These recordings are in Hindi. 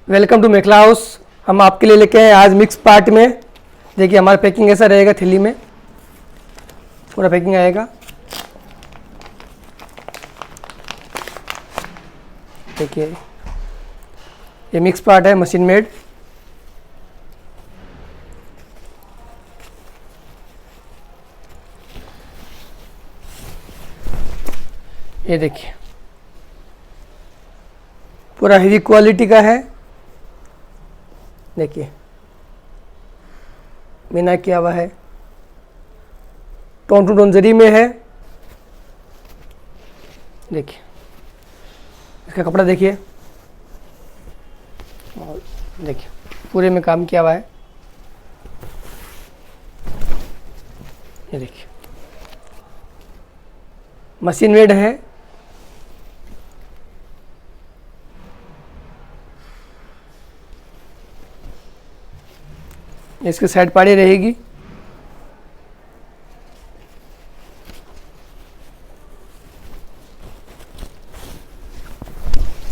Welcome to mekhela house. हम आपके लिए लेके आए आज मिक्स पार्ट में। देखिए हमारा पैकिंग ऐसा रहेगा, थैली में पूरा पैकिंग आएगा। देखिए ये मिक्स पार्ट है, मशीन मेड। ये देखिए पूरा हेवी क्वालिटी का है। देखिए मीना किया हुआ है, टोन टू टोन जरी में है। देखिए इसका कपड़ा देखिए, और देखिए पूरे में काम किया हुआ है। ये देखिए मशीन मेड है। इसकी साइड पाड़ी रहेगी।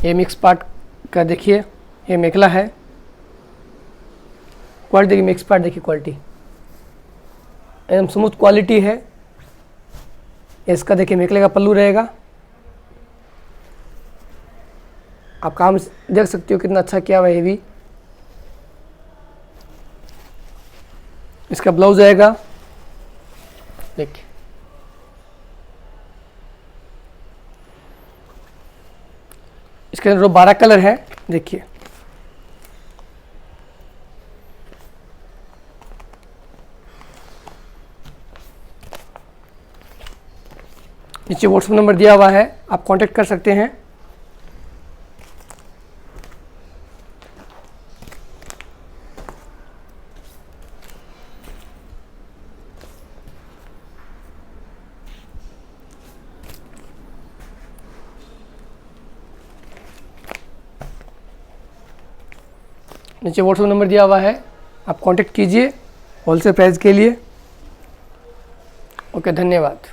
ये मिक्स पार्ट का देखिए, ये मेखला है। क्वालिटी देखिए, मिक्स पार्ट देखिए, क्वालिटी एकदम स्मूथ क्वालिटी है। इसका देखिए मेखले का पल्लू रहेगा। आप काम देख सकते हो कितना अच्छा किया हुआ है। हेवी इसका ब्लाउज आएगा। देखिए इसके अंदर 12 कलर है। देखिए नीचे व्हाट्सएप नंबर दिया हुआ है, आप कांटेक्ट कर सकते हैं। नीचे व्हाट्सएप नंबर दिया हुआ है, आप कांटेक्ट कीजिए होलसेल प्राइस के लिए। ओके, धन्यवाद।